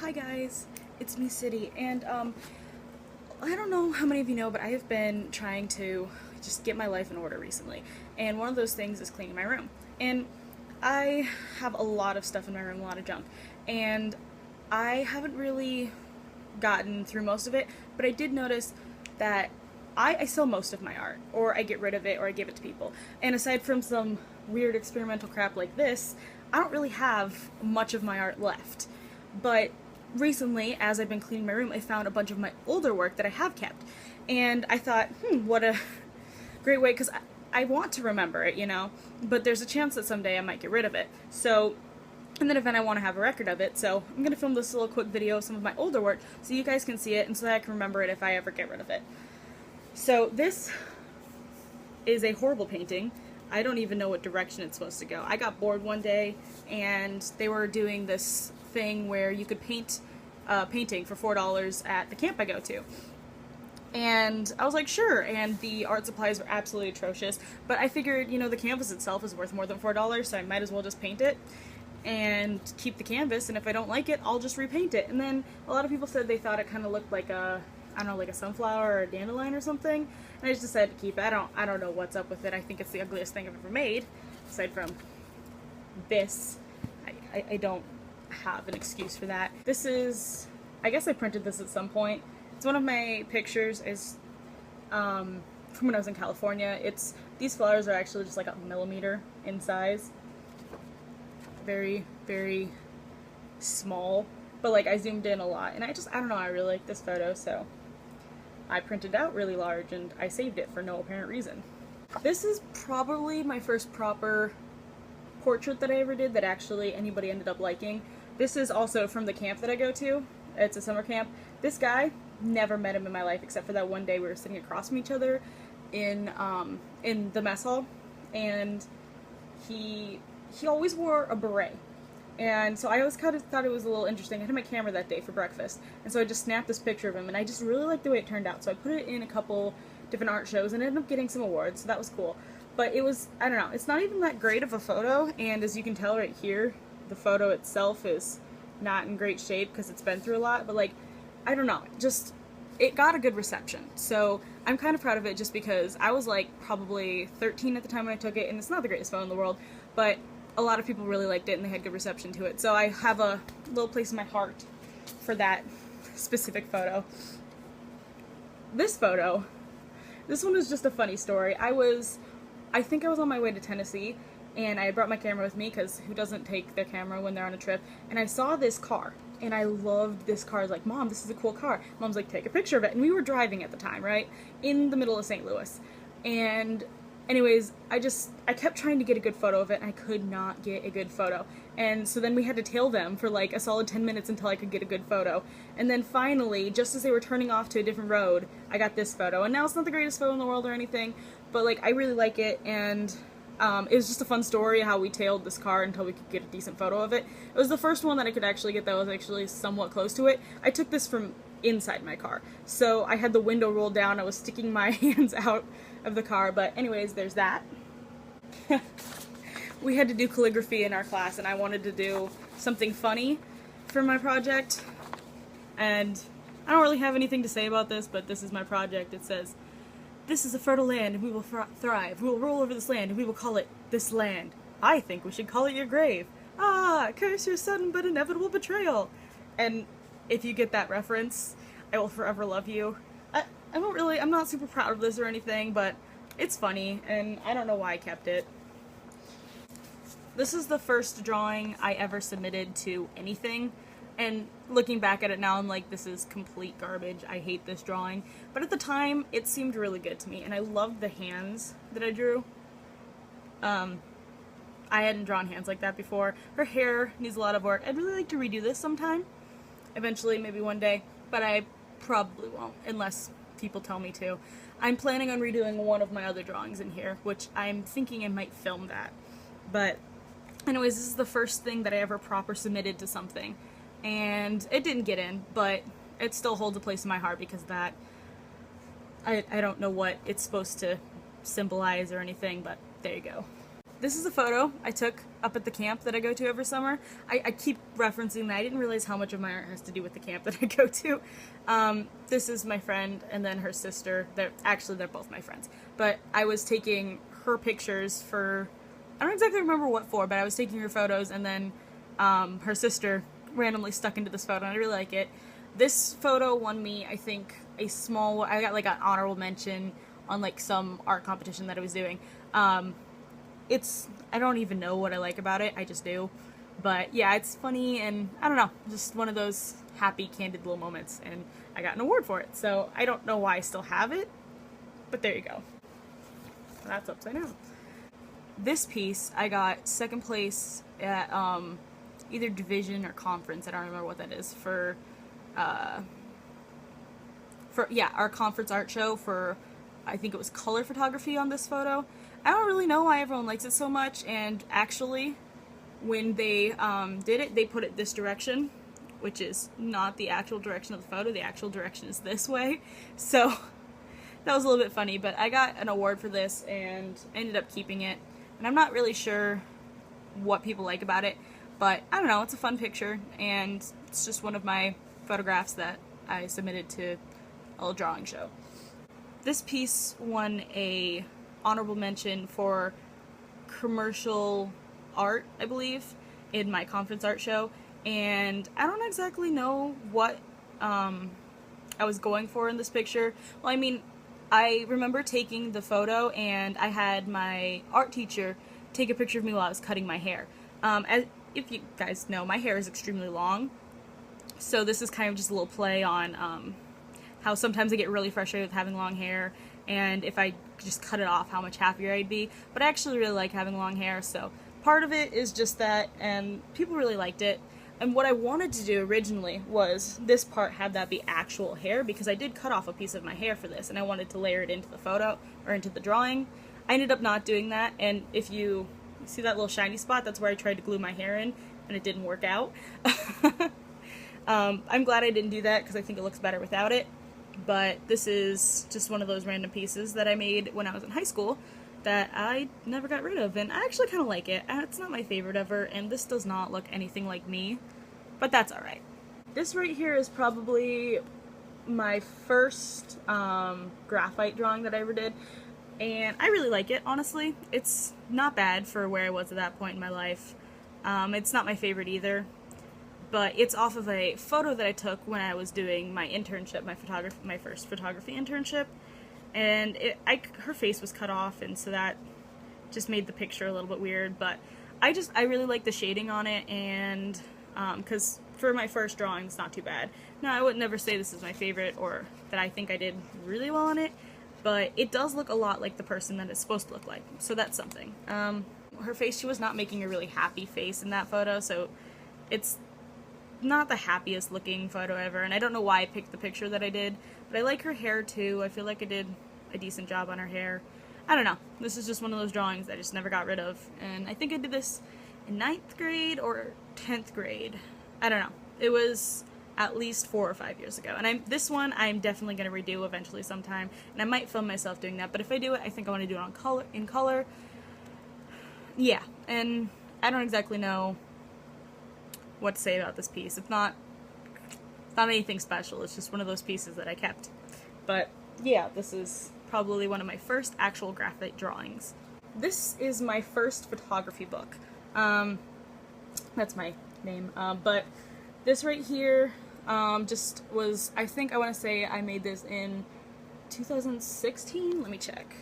Hi guys, it's me City, and I don't know how many of you know, but I have been trying to just get my life in order recently, and one of those things is cleaning my room. And I have a lot of stuff in my room, a lot of junk, and I haven't really gotten through most of it, but I did notice that I sell most of my art, or I get rid of it, or I give it to people. And aside from some weird experimental crap like this, I don't really have much of my art left. But recently, as I've been cleaning my room, I found a bunch of my older work that I have kept. And I thought, what a great way, because I want to remember it, but there's a chance that someday I might get rid of it. So, in that event, I want to have a record of it, so I'm going to film this little quick video of some of my older work so you guys can see it and so that I can remember it if I ever get rid of it. So, this is a horrible painting. I don't even know what direction it's supposed to go. I got bored one day and they were doing this thing where you could paint a painting for $4 at the camp I go to. And I was like, sure, and the art supplies were absolutely atrocious, but I figured, the canvas itself is worth more than $4, so I might as well just paint it and keep the canvas, and if I don't like it, I'll just repaint it. And then a lot of people said they thought it kind of looked like a, I don't know, like a sunflower or a dandelion or something, and I just decided to keep it. I don't know what's up with it. I think it's the ugliest thing I've ever made, aside from this. I don't have an excuse for that. This is, I guess I printed this at some point. It's one of my pictures is from when I was in California. These flowers are actually just like a millimeter in size. Very, very small, but like I zoomed in a lot, and I don't know, I really like this photo, so I printed out really large and I saved it for no apparent reason. This is probably my first proper portrait that I ever did that actually anybody ended up liking. This is also from the camp that I go to. It's a summer camp. This guy, never met him in my life except for that one day we were sitting across from each other in the mess hall, and he always wore a beret. And so I always kind of thought it was a little interesting. I had my camera that day for breakfast, and so I just snapped this picture of him, and I just really liked the way it turned out. So I put it in a couple different art shows and ended up getting some awards, so that was cool. But it was, I don't know, it's not even that great of a photo, and as you can tell right here, the photo itself is not in great shape because it's been through a lot, but like, I don't know, just, it got a good reception. So I'm kind of proud of it just because I was like probably 13 at the time when I took it, and it's not the greatest photo in the world, but a lot of people really liked it and they had good reception to it. So I have a little place in my heart for that specific photo. This photo, this one is just a funny story. I think I was on my way to Tennessee, and I had brought my camera with me because who doesn't take their camera when they're on a trip, and I saw this car, and I loved this car. I was like, Mom, this is a cool car. Mom's like, take a picture of it. And we were driving at the time, right? In the middle of St. Louis. And anyways, I kept trying to get a good photo of it, and I could not get a good photo. And so then we had to tail them for like a solid 10 minutes until I could get a good photo. And then finally, just as they were turning off to a different road, I got this photo. And now it's not the greatest photo in the world or anything, but like I really like it, and it was just a fun story how we tailed this car until we could get a decent photo of it. It was the first one that I could actually get that was actually somewhat close to it. I took this from inside my car, so I had the window rolled down. I was sticking my hands out of the car, but anyways, there's that. We had to do calligraphy in our class, and I wanted to do something funny for my project, and I don't really have anything to say about this, but this is my project. It says, "This is a fertile land, and we will thrive. We will roll over this land, and we will call it this land. I think we should call it your grave. Ah, curse your sudden but inevitable betrayal." And if you get that reference, I will forever love you. I'm not super proud of this or anything, but it's funny, and I don't know why I kept it. This is the first drawing I ever submitted to anything, and looking back at it now, I'm like, this is complete garbage. I hate this drawing. But at the time, it seemed really good to me, and I loved the hands that I drew. I hadn't drawn hands like that before. Her hair needs a lot of work. I'd really like to redo this sometime. Eventually, maybe one day, but I probably won't, unless people tell me to. I'm planning on redoing one of my other drawings in here, which I'm thinking I might film that. But anyways, this is the first thing that I ever proper submitted to something, and it didn't get in, but it still holds a place in my heart because that, I don't know what it's supposed to symbolize or anything, but there you go. this is a photo I took up at the camp that I go to every summer. I keep referencing that. I didn't realize how much of my art has to do with the camp that I go to. This is my friend and then her sister. They're both my friends. But I was taking her pictures for, I don't exactly remember what for, but I was taking her photos, and then her sister randomly stuck into this photo, and I really like it. This photo won me, I think, I got like an honorable mention on like some art competition that I was doing. I don't even know what I like about it, I just do. But yeah, it's funny, and I don't know, just one of those happy, candid little moments, and I got an award for it. So I don't know why I still have it, but there you go. That's upside down. This piece, I got second place at either division or conference, I don't remember what that is, for our conference art show for, I think it was color photography on this photo. I don't really know why everyone likes it so much, and actually, when they did it, they put it this direction, which is not the actual direction of the photo. The actual direction is this way, so that was a little bit funny, but I got an award for this, and I ended up keeping it, and I'm not really sure what people like about it, but I don't know, it's a fun picture, and it's just one of my photographs that I submitted to a little drawing show. This piece won a honorable mention for commercial art, I believe, in my conference art show, and I don't exactly know what I was going for in this picture. Well, I mean, I remember taking the photo, and I had my art teacher take a picture of me while I was cutting my hair. If you guys know, my hair is extremely long, so this is kind of just a little play on how sometimes I get really frustrated with having long hair, and if I just cut it off, how much happier I'd be. But I actually really like having long hair, so part of it is just that, and people really liked it. And what I wanted to do originally was this part have that be actual hair, because I did cut off a piece of my hair for this, and I wanted to layer it into the photo, or into the drawing. I ended up not doing that, and if you see that little shiny spot, that's where I tried to glue my hair in, and it didn't work out. I'm glad I didn't do that, because I think it looks better without it. But this is just one of those random pieces that I made when I was in high school that I never got rid of, and I actually kind of like it. It's not my favorite ever, and this does not look anything like me, but that's alright. This right here is probably my first graphite drawing that I ever did, and I really like it, honestly. It's not bad for where I was at that point in my life. It's not my favorite either, but it's off of a photo that I took when I was doing my internship, my first photography internship, and her face was cut off, and so that just made the picture a little bit weird, but I really like the shading on it, and because for my first drawing, it's not too bad. Now, I would never say this is my favorite, or that I think I did really well on it, but it does look a lot like the person that it's supposed to look like, so that's something. Her face, she was not making a really happy face in that photo, so it's not the happiest looking photo ever, and I don't know why I picked the picture that I did, but I like her hair too. I feel like I did a decent job on her hair. I don't know. This is just one of those drawings that I just never got rid of, and I think I did this in 9th grade or 10th grade. I don't know. It was at least 4 or 5 years ago, and this one I'm definitely going to redo eventually sometime, and I might film myself doing that, but if I do it, I think I want to do it in color. Yeah, and I don't exactly know what to say about this piece. It's not anything special, it's just one of those pieces that I kept. But yeah, this is probably one of my first actual graphite drawings. This is my first photography book. That's my name. But this right here just was, I think I want to say I made this in 2016? Let me check.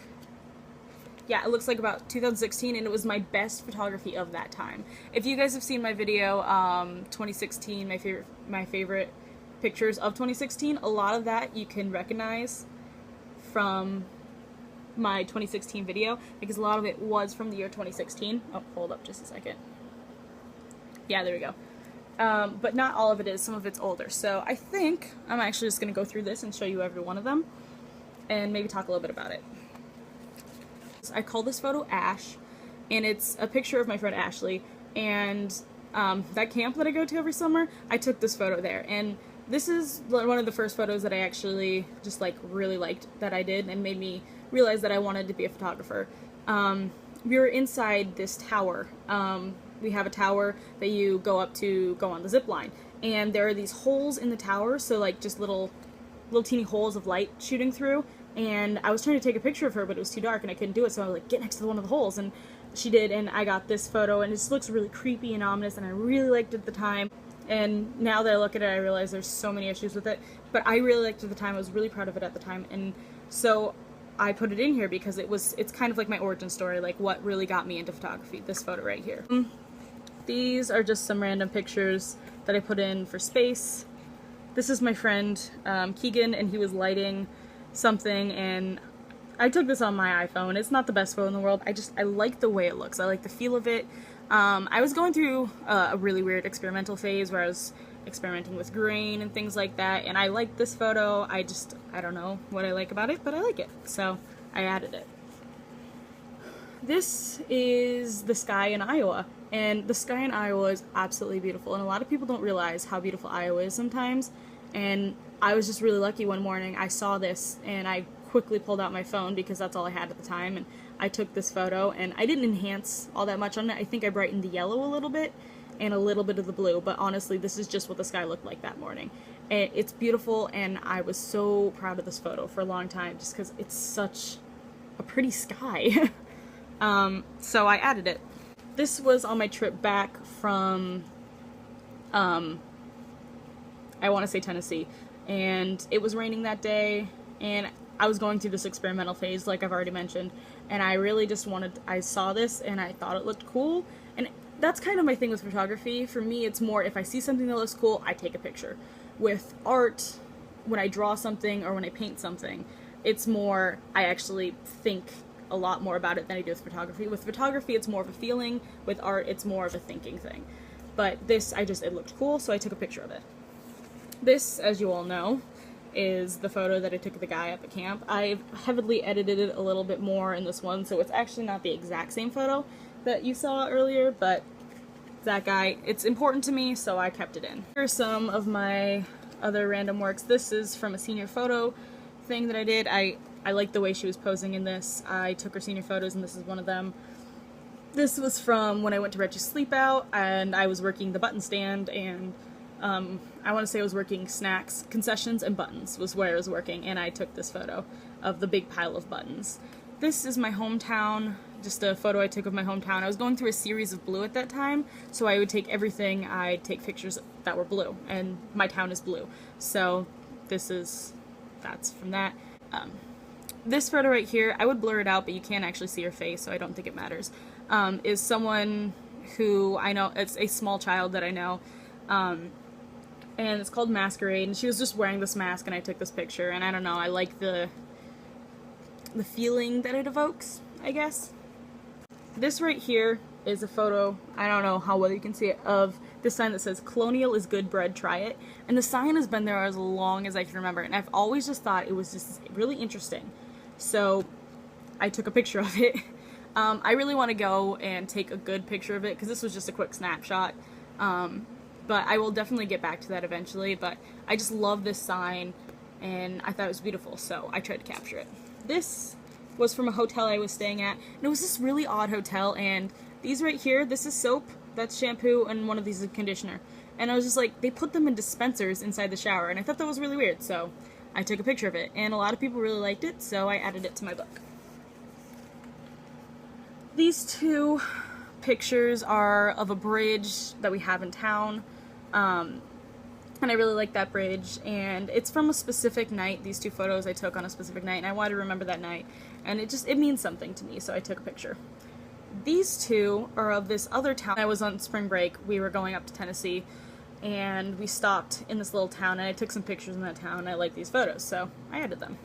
Yeah, it looks like about 2016, and it was my best photography of that time. If you guys have seen my video, 2016, my favorite pictures of 2016, a lot of that you can recognize from my 2016 video, because a lot of it was from the year 2016. Oh, hold up just a second. Yeah, there we go. But not all of it is, some of it's older. So I think I'm actually just going to go through this and show you every one of them, and maybe talk a little bit about it. I call this photo Ash, and it's a picture of my friend Ashley, and that camp that I go to every summer, I took this photo there, and this is one of the first photos that I actually just like really liked that I did, and made me realize that I wanted to be a photographer. we were inside this tower. We have a tower that you go up to go on the zip line, and there are these holes in the tower, so like just little teeny holes of light shooting through. And I was trying to take a picture of her, but it was too dark and I couldn't do it, so I was like, get next to one of the holes, and she did, and I got this photo, and it just looks really creepy and ominous, and I really liked it at the time. And now that I look at it, I realize there's so many issues with it, but I really liked it at the time. I was really proud of it at the time, and so I put it in here because it's kind of like my origin story, like what really got me into photography, this photo right here. These are just some random pictures that I put in for space. This is my friend Keegan, and he was lighting something, and I took this on my iPhone. It's not the best photo in the world. I like the way it looks. I like the feel of it. I was going through a really weird experimental phase where I was experimenting with grain and things like that, and I like this photo. I don't know what I like about it, but I like it, so I added it. This is the sky in Iowa, and the sky in Iowa is absolutely beautiful, and a lot of people don't realize how beautiful Iowa is sometimes, and I was just really lucky one morning. I saw this, and I quickly pulled out my phone because that's all I had at the time, and I took this photo, and I didn't enhance all that much on it. I think I brightened the yellow a little bit, and a little bit of the blue, but honestly, this is just what the sky looked like that morning. And it's beautiful, and I was so proud of this photo for a long time, just because it's such a pretty sky. So I added it. This was on my trip back from, I want to say Tennessee, and it was raining that day, and I was going through this experimental phase, like I've already mentioned, and I really just I saw this, and I thought it looked cool, and that's kind of my thing with photography. For me, it's more, if I see something that looks cool, I take a picture. With art, when I draw something, or when I paint something, it's more, I actually think a lot more about it than I do with photography. With photography, it's more of a feeling. With art, it's more of a thinking thing. But this, it looked cool, so I took a picture of it. This, as you all know, is the photo that I took of the guy at the camp. I've heavily edited it a little bit more in this one, so it's actually not the exact same photo that you saw earlier, but that guy, it's important to me, so I kept it in. Here are some of my other random works. This is from a senior photo thing that I did. I liked the way she was posing in this. I took her senior photos, and this is one of them. This was from when I went to Reggie's Sleep Out, and I was working the button stand, and I want to say I was working snacks, concessions, and buttons was where I was working, and I took this photo of the big pile of buttons. This is my hometown, just a photo I took of my hometown. I was going through a series of blue at that time, so I would take everything, I'd take pictures that were blue, and my town is blue. So that's from that. This photo right here, I would blur it out, but you can't actually see her face, so I don't think it matters, is someone who I know, it's a small child that I know, and it's called Masquerade, and she was just wearing this mask, and I took this picture, and I don't know, I like the feeling that it evokes, I guess. This right here is a photo, I don't know how well you can see it, of this sign that says, "Colonial is good bread, try it." And the sign has been there as long as I can remember, and I've always just thought it was just really interesting. So I took a picture of it. I really want to go and take a good picture of it, because this was just a quick snapshot. But I will definitely get back to that eventually, but I just love this sign, and I thought it was beautiful, so I tried to capture it. This was from a hotel I was staying at, and it was this really odd hotel, and these right here, this is soap, that's shampoo, and one of these is conditioner. And I was just like, they put them in dispensers inside the shower, and I thought that was really weird, so I took a picture of it, and a lot of people really liked it, so I added it to my book. These two pictures are of a bridge that we have in town, and I really like that bridge, and it's from a specific night. These two photos I took on a specific night, and I wanted to remember that night, and it means something to me, so I took a picture. These two are of this other town. I was on spring break, we were going up to Tennessee, and we stopped in this little town, and I took some pictures in that town, and I like these photos, so I added them.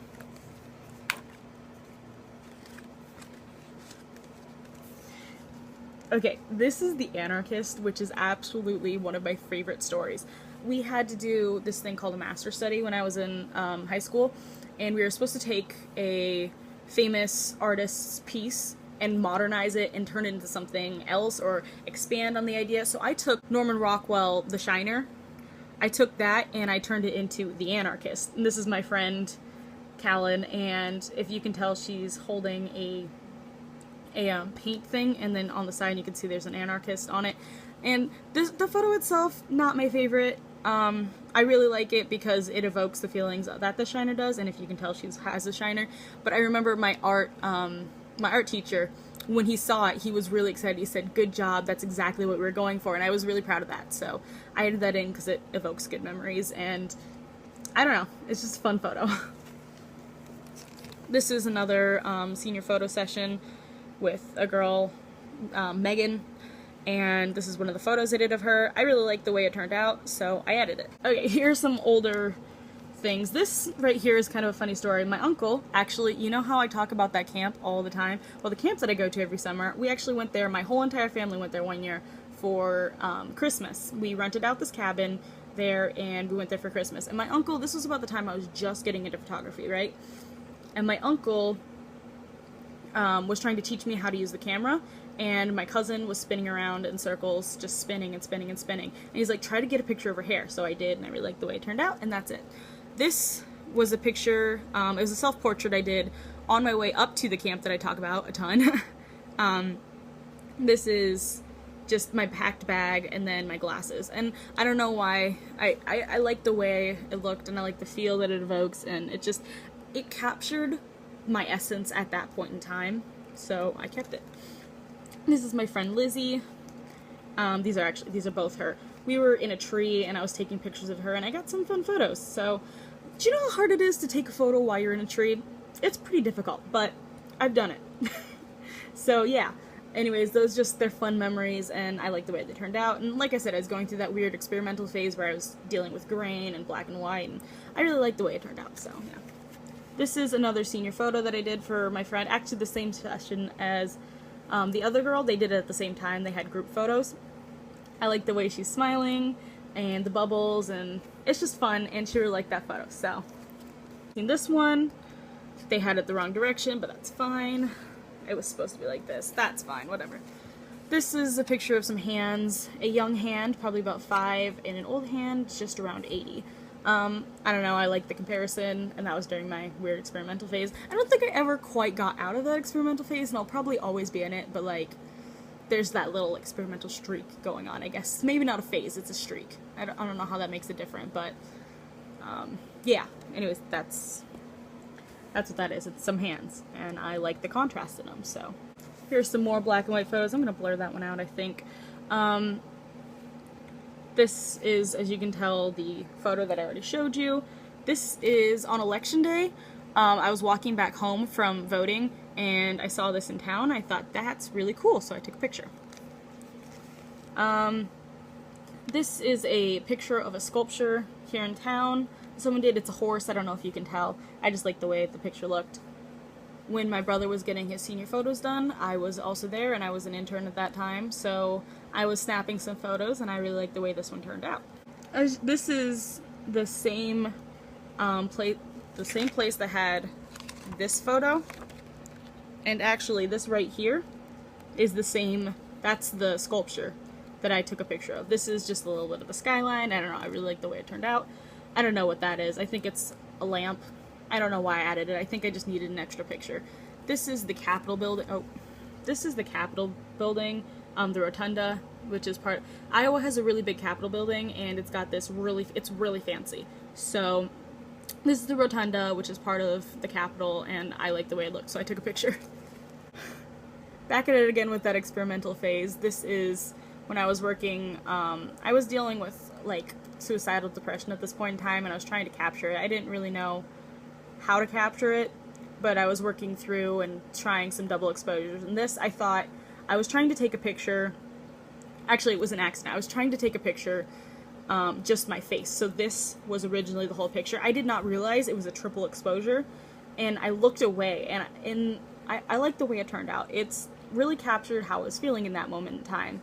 Okay, this is The Anarchist, which is absolutely one of my favorite stories. We had to do this thing called a master study when I was in high school, and we were supposed to take a famous artist's piece and modernize it and turn it into something else or expand on the idea. So I took Norman Rockwell, The Shiner. I took that and I turned it into The Anarchist. And this is my friend, Callan, and if you can tell, she's holding a a paint thing, and then on the side you can see there's an anarchist on it. And the photo itself, not my favorite. I really like it because it evokes the feelings that the shiner does, and if you can tell, she has a shiner. But I remember my art teacher, when he saw it, he was really excited. He said, "Good job, that's exactly what we were going for," and I was really proud of that. So I added that in because it evokes good memories, and I don't know, it's just a fun photo. This is another senior photo session with a girl, Megan, and this is one of the photos I did of her. I really liked the way it turned out, so I added it. Okay, here's some older things. This right here is kind of a funny story. My uncle, actually, you know how I talk about that camp all the time? Well, the camps that I go to every summer, we actually went there, my whole entire family went there one year for Christmas. We rented out this cabin there, and we went there for Christmas. And my uncle, this was about the time I was just getting into photography, right? And my uncle was trying to teach me how to use the camera, and my cousin was spinning around in circles, just spinning and spinning and spinning. And he's like, try to get a picture of her hair. So I did, and I really liked the way it turned out, and that's it. This was a picture, it was a self-portrait I did on my way up to the camp that I talk about a ton. This is just my packed bag and then my glasses. And I don't know why, I like the way it looked, and I like the feel that it evokes, and it captured my essence at that point in time, so I kept it. This is my friend Lizzie. These are both her. We were in a tree, and I was taking pictures of her, and I got some fun photos. So, do you know how hard it is to take a photo while you're in a tree? It's pretty difficult, but I've done it. So, yeah. Anyways, they're fun memories, and I like the way they turned out. And like I said, I was going through that weird experimental phase where I was dealing with grain and black and white, and I really liked the way it turned out, so, yeah. This is another senior photo that I did for my friend, actually the same session as the other girl. They did it at the same time. They had group photos. I like the way she's smiling and the bubbles, and it's just fun, and she really liked that photo. So, in this one, they had it the wrong direction, but that's fine. It was supposed to be like this. That's fine, whatever. This is a picture of some hands. A young hand, probably about 5, and an old hand, just around 80. I don't know, I like the comparison, and that was during my weird experimental phase. I don't think I ever quite got out of that experimental phase, and I'll probably always be in it, but like, there's that little experimental streak going on, I guess. Maybe not a phase, it's a streak. I don't know how that makes it different, but, yeah. Anyways, that's what that is. It's some hands, and I like the contrast in them, so. Here's some more black and white photos. I'm gonna blur that one out, I think. This is, as you can tell, the photo that I already showed you. This is on election day. I was walking back home from voting, and I saw this in town. I thought, that's really cool, so I took a picture. This is a picture of a sculpture here in town. Someone did. It's a horse. I don't know if you can tell. I just like the way the picture looked. When my brother was getting his senior photos done, I was also there, and I was an intern at that time, so I was snapping some photos, and I really like the way this one turned out. This is the same place that had this photo, and actually this right here is the same. That's the sculpture that I took a picture of. This is just a little bit of the skyline. I don't know, I really like the way it turned out. I don't know what that is. I think it's a lamp. I don't know why I added it. I think I just needed an extra picture. This is the Capitol building. Oh, this is the Capitol building, the Rotunda, which is part. Iowa has a really big Capitol building, and it's got this it's really fancy. So this is the Rotunda, which is part of the Capitol, and I like the way it looks, so I took a picture. Back at it again with that experimental phase. This is when I was working. I was dealing with like suicidal depression at this point in time, and I was trying to capture it. I didn't really know how to capture it, but I was working through and trying some double exposures. And this, I thought, I was trying to take a picture, actually it was an accident, I was trying to take a picture, just my face. So this was originally the whole picture. I did not realize it was a triple exposure, and I looked away, and I like the way it turned out. It's really captured how I was feeling in that moment in time.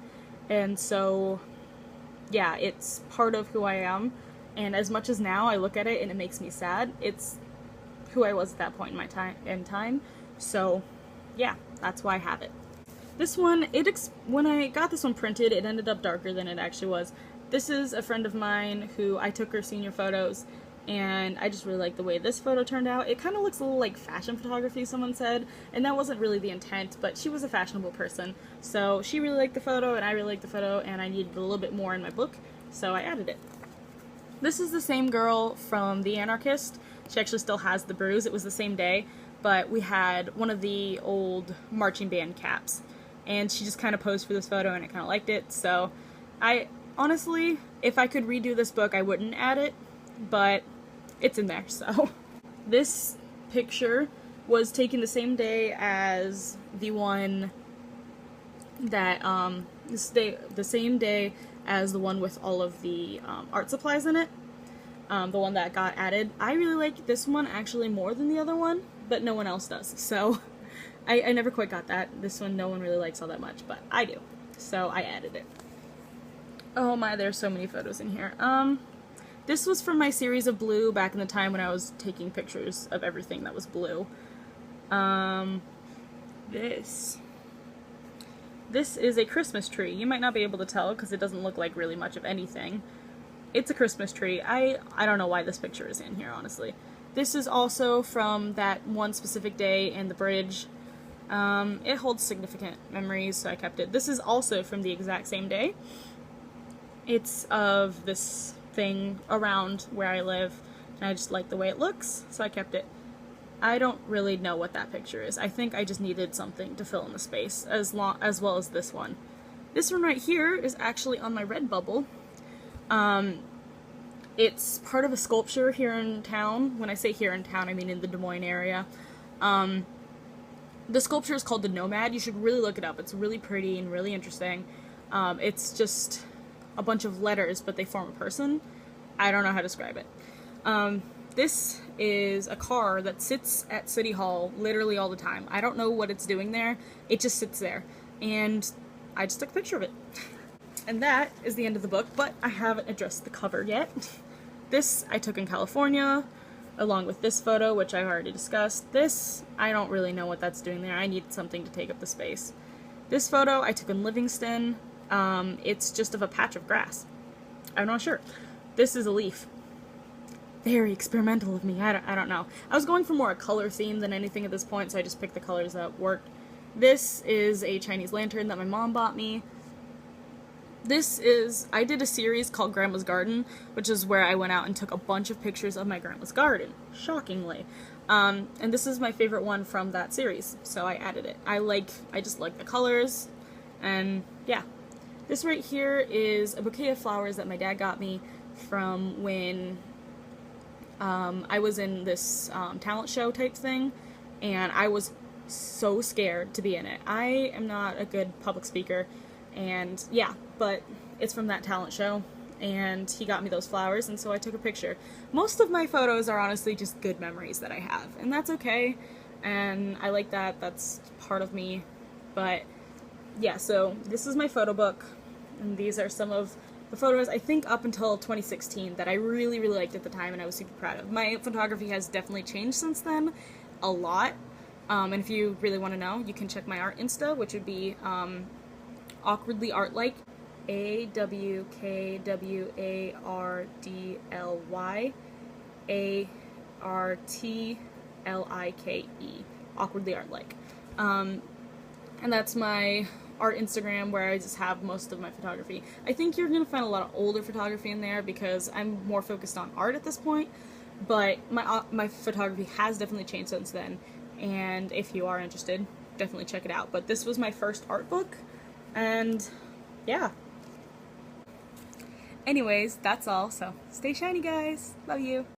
And so, yeah, it's part of who I am, and as much as now I look at it and it makes me sad, it's who I was at that point in time. So, yeah, that's why I have it. This one, when I got this one printed, it ended up darker than it actually was. This is a friend of mine who I took her senior photos, and I just really like the way this photo turned out. It kind of looks a little like fashion photography, someone said, and that wasn't really the intent, but she was a fashionable person, so she really liked the photo, and I really liked the photo, and I needed a little bit more in my book, so I added it. This is the same girl from The Anarchist. She actually still has the bruise. It was the same day, but we had one of the old marching band caps, and she just kind of posed for this photo, and I kind of liked it, so I honestly, if I could redo this book, I wouldn't add it, but it's in there, so. This picture was taken the same day as the one that, the same day as the one with all of the art supplies in it, the one that got added. I really like this one actually more than the other one, but no one else does, so I never quite got that. This one no one really likes all that much, but I do, so I added it. Oh my, there's so many photos in here. This was from my series of blue back in the time when I was taking pictures of everything that was blue. This is a Christmas tree. You might not be able to tell because it doesn't look like really much of anything. It's a Christmas tree. I don't know why this picture is in here, honestly. This is also from that one specific day in the bridge. It holds significant memories, so I kept it. This is also from the exact same day. It's of this thing around where I live, and I just like the way it looks, so I kept it. I don't really know what that picture is. I think I just needed something to fill in the space, as well as this one. This one right here is actually on my Redbubble. It's part of a sculpture here in town. When I say here in town, I mean in the Des Moines area. The sculpture is called the Nomad. You should really look it up. It's really pretty and really interesting. It's just a bunch of letters, but they form a person. I don't know how to describe it. This is a car that sits at City Hall literally all the time. I don't know what it's doing there. It just sits there. And I just took a picture of it. And that is the end of the book, but I haven't addressed the cover yet. This I took in California, along with this photo, which I've already discussed. This, I don't really know what that's doing there. I need something to take up the space. This photo I took in Livingston. It's just of a patch of grass. I'm not sure. This is a leaf. Very experimental of me. I don't know. I was going for more a color theme than anything at this point, so I just picked the colors that worked. This is a Chinese lantern that my mom bought me. I did a series called Grandma's Garden, which is where I went out and took a bunch of pictures of my grandma's garden, shockingly. And this is my favorite one from that series, so I added it. I just like the colors, and yeah. This right here is a bouquet of flowers that my dad got me from when I was in this talent show type thing, and I was so scared to be in it. I am not a good public speaker, and yeah, but it's from that talent show, and he got me those flowers, and so I took a picture. Most of my photos are honestly just good memories that I have, and that's okay, and I like that. That's part of me, but yeah, so this is my photo book, and these are some of the photos, I think up until 2016, that I really, really liked at the time and I was super proud of. My photography has definitely changed since then, a lot, and if you really want to know, you can check my art Insta, which would be Awkwardly Artlike, AWKWARDLY ARTLIKE, Awkwardly Artlike. And that's my art Instagram, where I just have most of my photography. I think you're going to find a lot of older photography in there because I'm more focused on art at this point, but my photography has definitely changed since then, and if you are interested, definitely check it out. But this was my first art book, and yeah. Anyways, that's all, so stay shiny, guys. Love you.